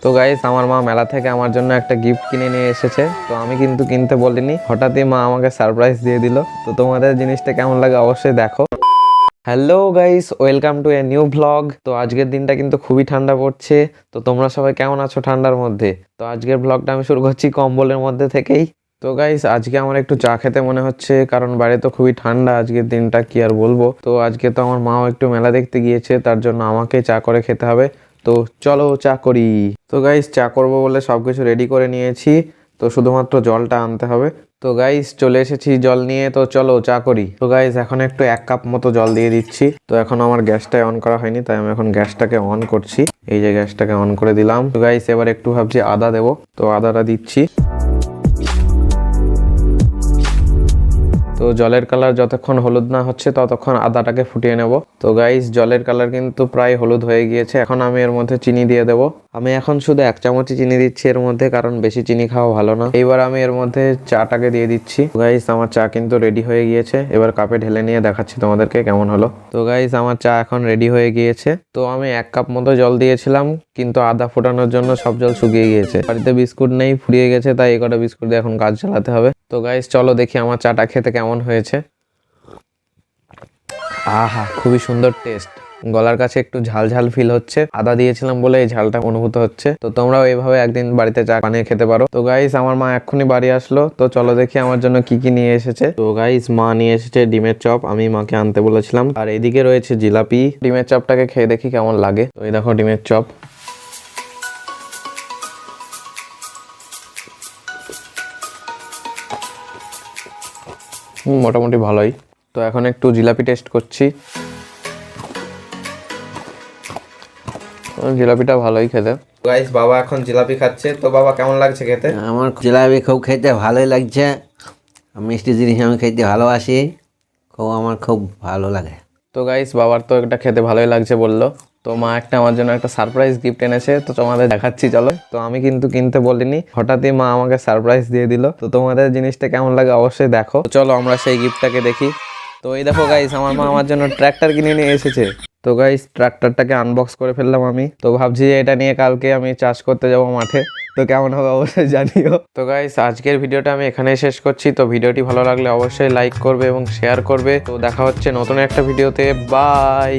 তো গাইস আমার মা মেলা থেকে আমার জন্য একটা গিফট কিনে নিয়ে এসেছে। তো আমি কিন্তু কিনতে বলিনি, হঠাৎই মা আমাকে সারপ্রাইজ দিয়ে দিল। তো তোমাদের জিনিসটা কেমন লাগে অবশ্যই দেখো। Hello guys, welcome to a new vlog. তো আজকের দিনটা কিন্তু খুবই ঠান্ডা পড়ছে। তো তোমরা সবাই কেমন আছো ঠান্ডার মধ্যে? তো আজকের ভ্লগটা আমি শুরু করছি কম্বলের মধ্যে থেকেই। তো গাইস আজকে আমার একটু চা খেতে মনে হচ্ছে, কারণ বাইরে তো খুবই ঠান্ডা। আজকের দিনটা কি আর বলবো। তো আজকে তো আমার মাও একটু মেলা দেখতে গিয়েছে, তার জন্য আমাকে চা করে খেতে হবে। তো চলো চা করি। তো গাইস চা করবো বলে সবকিছু রেডি করে নিয়েছি, তো শুধুমাত্র জলটা আনতে হবে। তো গাইস চলে এসেছি জল নিয়ে, তো চলো চা করি। তো গাইস এখন একটু 1 কাপ মতো জল দিয়ে দিচ্ছি। তো এখন আমার গ্যাসটা অন করা হয়নি, তাই আমি এখন গ্যাসটাকে অন করছি। এই যে গ্যাসটাকে অন করে দিলাম। তো গাইস এবার একটু ভাবছি আদা দেবো, তো আদাটা দিচ্ছি। তো জলের কালার যতক্ষণ হলুদ না হচ্ছে ততক্ষণ আদাটাকে ফুটিয়ে নেব। তো গাইস জলের কালার কিন্তু প্রায় হলুদ হয়ে গিয়েছে। এখন আমি এর মধ্যে চিনি দিয়ে দেবো। আমি এখন শুধু 1 চামচই চিনি দিচ্ছি এর মধ্যে, কারণ বেশি চিনি খাওয়া ভালো না। এইবার আমি এর মধ্যে চাটাকে দিয়ে দিচ্ছি। গাইস আমার চা কিন্তু রেডি হয়ে গিয়েছে। এবার কাপে ঢেলে নিয়ে দেখাচ্ছি তোমাদেরকে কেমন হলো। তো গাইস আমার চা এখন রেডি হয়ে গিয়েছে। তো আমি 1 কাপ মতো জল দিয়েছিলাম, কিন্তু আদা ফোটানোর জন্য সব জল শুকিয়ে গিয়েছে। বাড়িতে বিস্কুট নেই, ফুরিয়ে গেছে, তাই এই কটা বিস্কুট দিয়ে এখন কাজ চালাতে হবে। তো গাইস চলো দেখি আমার চাটা খেতে কেমন হয়েছে। আহা, খুবই সুন্দর টেস্ট। গলার কাছে একটু ঝাল ঝাল ফিল হচ্ছে, আদা দিয়েছিলাম বলে এই ঝালটা অনুভূত হচ্ছে। তো তোমরাও এইভাবে একদিন বাড়িতে চা বানিয়ে খেতে পারো। তো গাইস আমার মা এক্ষুনি বাড়ি আসলো, তো চলো দেখি আমার জন্য কি কি নিয়ে এসেছে। তো গাইস মা নিয়ে এসেছে ডিমের চপ, আমি মাকে আনতে বলেছিলাম। আর এদিকে রয়েছে জিলাপি। ডিমের চপটাকে খেয়ে দেখি কেমন লাগে। তো এই দেখো ডিমের চপ। মোটামুটি ভালোই। তো এখন একটু জিলাপি টেস্ট করছি। জিলাপিটা ভালোই খেতে। গাইস বাবা এখন জিলাপি খাচ্ছে। তো বাবা কেমন লাগছে খেতে? আমার জিলাপি খুব খেতে ভালোই লাগছে। মিষ্টি জিনিস আমি খেতে ভালোবাসি, আমার খুব ভালো লাগে। তো গাইস বাবার তো এটা খেতে ভালোই লাগছে বললো। তো মা একটা আমার জন্য একটা সারপ্রাইজ গিফট এনেছে, তো তোমাদের দেখাচ্ছি চলো। তো আমি কিন্তু কিনতে বলিনি, হঠাৎই মা আমাকে সারপ্রাইজ দিয়ে দিল। তো তোমাদের জিনিসটা কেমন লাগে অবশ্যই দেখো। তো চলো আমরা সেই গিফটটাকে দেখি। তো এই দেখো গাইস আমার মা আমার জন্য ট্র্যাক্টর কিনে নিয়ে এসেছে। তো গাইস ট্রাক্টরটাকে আনবক্স করে ফেললাম আমি। তো ভাবছি যে এটা নিয়ে কালকে আমি চাষ করতে যাব মাঠে। তো কেমন হবে অবশ্যই জানিও। তো গাইস আজকের ভিডিওটা আমি এখানেই শেষ করছি। তো ভিডিওটি ভালো লাগলে অবশ্যই লাইক করবে এবং শেয়ার করবে। তো দেখা হচ্ছে নতুন একটা ভিডিওতে। বাই।